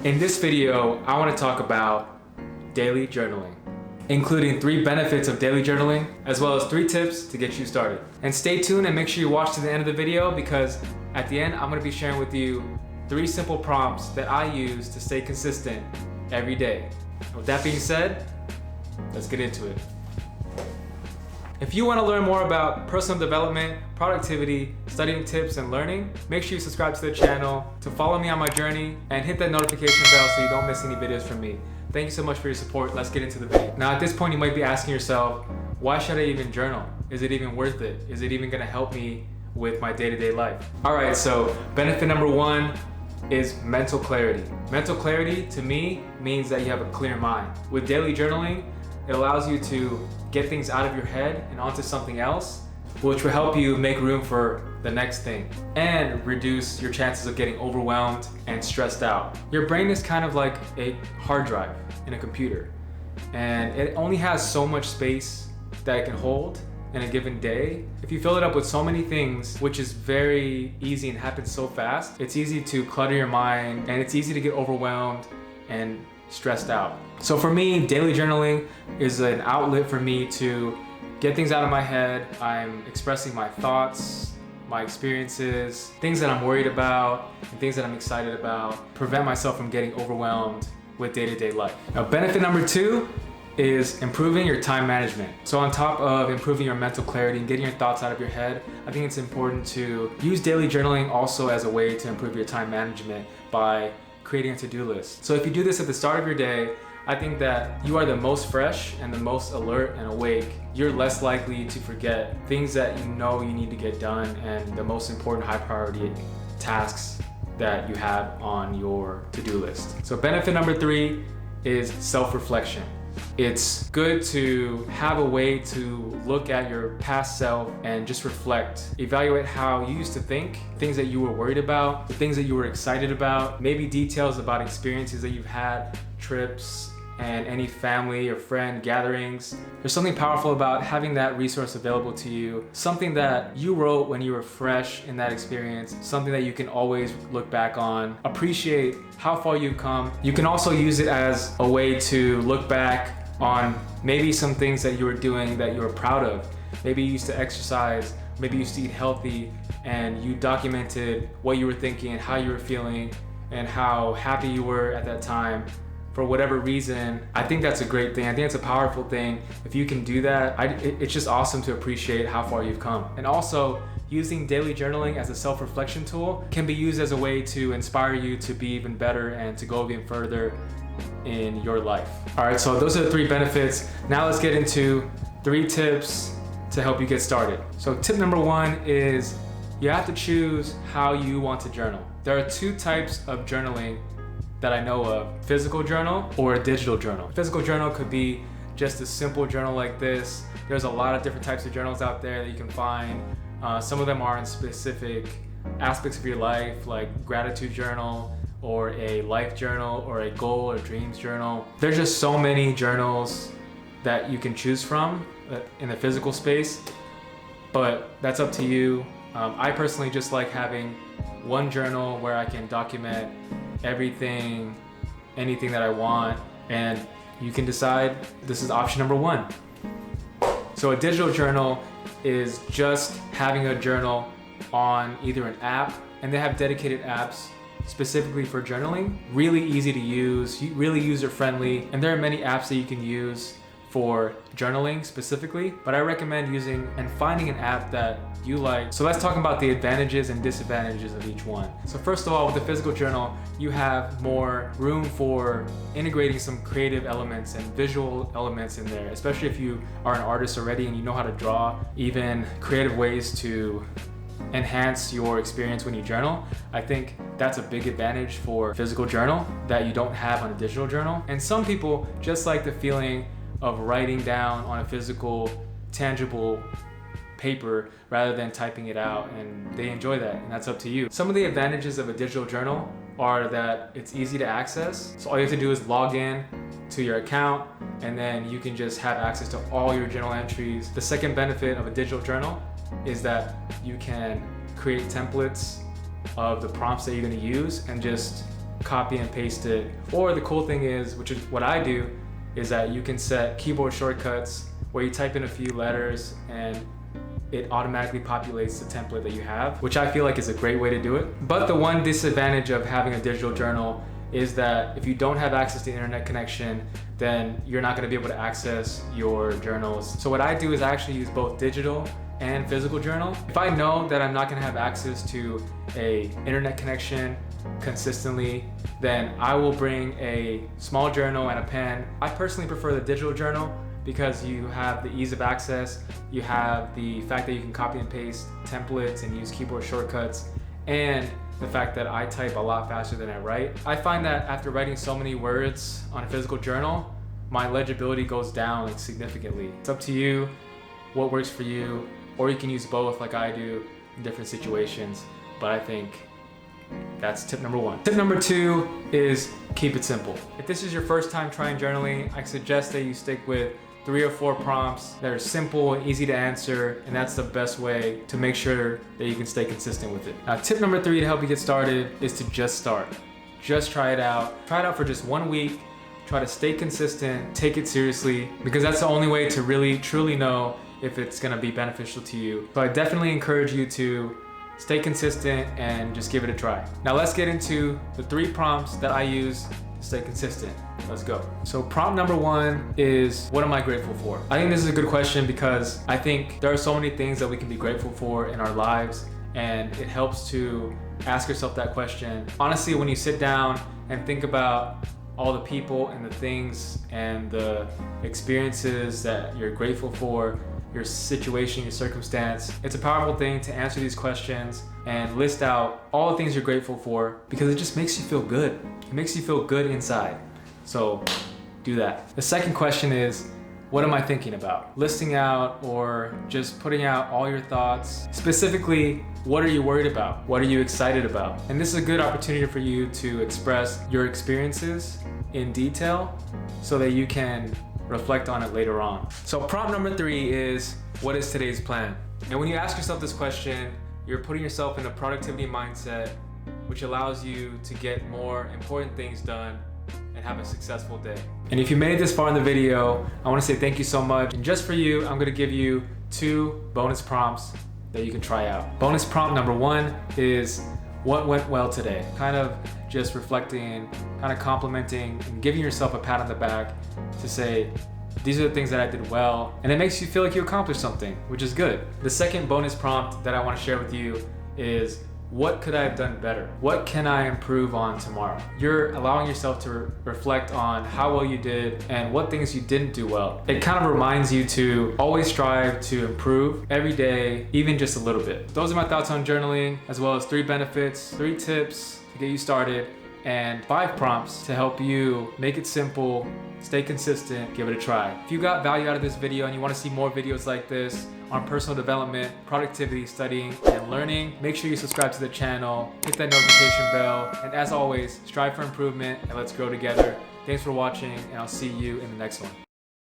In this video, I want to talk about daily journaling, including 3 benefits of daily journaling, as well as 3 tips to get you started. And stay tuned and make sure you watch to the end of the video, because at the end, I'm going to be sharing with you 3 simple prompts that I use to stay consistent every day. And with that being said, let's get into it. If you want to learn more about personal development, productivity, studying tips, and learning, make sure you subscribe to the channel to follow me on my journey and hit that notification bell so you don't miss any videos from me. Thank you so much for your support. Let's get into the video. Now at this point, you might be asking yourself, why should I even journal? Is it even worth it? Is it even gonna help me with my day-to-day life? All right, so benefit number 1 is mental clarity. Mental clarity to me means that you have a clear mind. With daily journaling, it allows you to get things out of your head and onto something else, which will help you make room for the next thing and reduce your chances of getting overwhelmed and stressed out. Your brain is kind of like a hard drive in a computer, and it only has so much space that it can hold in a given day. If you fill it up with so many things, which is very easy and happens so fast, it's easy to clutter your mind and it's easy to get overwhelmed and stressed out. So for me, daily journaling is an outlet for me to get things out of my head. I'm expressing my thoughts, my experiences, things that I'm worried about, and things that I'm excited about, prevent myself from getting overwhelmed with day-to-day life. Now, benefit number 2 is improving your time management. So on top of improving your mental clarity and getting your thoughts out of your head, I think it's important to use daily journaling also as a way to improve your time management by creating a to-do list. So if you do this at the start of your day, I think that you are the most fresh and the most alert and awake. You're less likely to forget things that you know you need to get done and the most important high priority tasks that you have on your to-do list. So benefit number 3 is self-reflection. It's good to have a way to look at your past self and just reflect, evaluate how you used to think, things that you were worried about, the things that you were excited about, maybe details about experiences that you've had, trips, and any family or friend gatherings. There's something powerful about having that resource available to you, something that you wrote when you were fresh in that experience, something that you can always look back on, appreciate how far you've come. You can also use it as a way to look back on maybe some things that you were doing that you were proud of. Maybe you used to exercise, maybe you used to eat healthy, and you documented what you were thinking and how you were feeling and how happy you were at that time. For whatever reason, I think that's a great thing. I think it's a powerful thing. If you can do that, it's just awesome to appreciate how far you've come. And also, using daily journaling as a self-reflection tool can be used as a way to inspire you to be even better and to go even further in your life. All right, so those are the 3 benefits. Now let's get into 3 tips to help you get started. So tip number 1 is you have to choose how you want to journal. There are 2 types of journaling that I know of: physical journal or a digital journal. Physical journal could be just a simple journal like this. There's a lot of different types of journals out there that you can find. Some of them are in specific aspects of your life, like gratitude journal or a life journal or a goal or dreams journal. There's just so many journals that you can choose from in the physical space, but that's up to you. I personally just like having one journal where I can document everything, anything that I want, and you can decide this is option number 1. So a digital journal is just having a journal on either an app, and they have dedicated apps specifically for journaling. Really easy to use, really user-friendly, and there are many apps that you can use for journaling specifically, but I recommend using and finding an app that you like. So let's talk about the advantages and disadvantages of each one. So first of all, with the physical journal, you have more room for integrating some creative elements and visual elements in there, especially if you are an artist already and you know how to draw, even creative ways to enhance your experience when you journal. I think that's a big advantage for physical journal that you don't have on a digital journal. And some people just like the feeling of writing down on a physical, tangible paper rather than typing it out, and they enjoy that, and that's up to you. Some of the advantages of a digital journal are that it's easy to access. So all you have to do is log in to your account, and then you can just have access to all your journal entries. The second benefit of a digital journal is that you can create templates of the prompts that you're going to use and just copy and paste it. Or the cool thing is, which is what I do, is that you can set keyboard shortcuts where you type in a few letters and it automatically populates the template that you have, which I feel like is a great way to do it. But the one disadvantage of having a digital journal is that if you don't have access to internet connection, then you're not gonna be able to access your journals. So what I do is I actually use both digital and physical journal. If I know that I'm not gonna have access to a internet connection consistently, then I will bring a small journal and a pen. I personally prefer the digital journal because you have the ease of access, you have the fact that you can copy and paste templates and use keyboard shortcuts, and the fact that I type a lot faster than I write. I find that after writing so many words on a physical journal, my legibility goes down like significantly. It's up to you what works for you, or you can use both like I do in different situations, but I think that's tip number one. Tip number two is keep it simple. If this is your first time trying journaling, I suggest that you stick with 3 or 4 prompts that are simple and easy to answer, and that's the best way to make sure that you can stay consistent with it. Now, tip number 3 to help you get started is to just start. Just try it out. Try it out for just 1 week. Try to stay consistent, take it seriously, because that's the only way to really, truly know if it's gonna be beneficial to you. So I definitely encourage you to stay consistent and just give it a try. Now let's get into the 3 prompts that I use to stay consistent. Let's go. So prompt number 1 is, what am I grateful for? I think this is a good question because I think there are so many things that we can be grateful for in our lives, and it helps to ask yourself that question. Honestly, when you sit down and think about all the people and the things and the experiences that you're grateful for, your situation, your circumstance, it's a powerful thing to answer these questions and list out all the things you're grateful for, because it just makes you feel good. It makes you feel good inside. So do that. The second question is, what am I thinking about? Listing out or just putting out all your thoughts. Specifically, what are you worried about? What are you excited about? And this is a good opportunity for you to express your experiences in detail so that you can reflect on it later on. So prompt number 3 is, what is today's plan? And when you ask yourself this question, you're putting yourself in a productivity mindset, which allows you to get more important things done and have a successful day. And if you made it this far in the video, I want to say thank you so much. And just for you, I'm going to give you 2 bonus prompts that you can try out. Bonus prompt number 1 is, what went well today? Kind of just reflecting, kind of complimenting and giving yourself a pat on the back to say, these are the things that I did well, and it makes you feel like you accomplished something, which is good. The second bonus prompt that I want to share with you is, what could I have done better? What can I improve on tomorrow? You're allowing yourself to reflect on how well you did and what things you didn't do well. It kind of reminds you to always strive to improve every day, even just a little bit. Those are my thoughts on journaling, as well as 3 benefits, 3 tips to get you started, and 5 prompts to help you make it simple, stay consistent, give it a try. If you got value out of this video and you want to see more videos like this on personal development, productivity, studying, and learning, make sure you subscribe to the channel, hit that notification bell, and as always, strive for improvement and let's grow together. Thanks for watching, and I'll see you in the next one.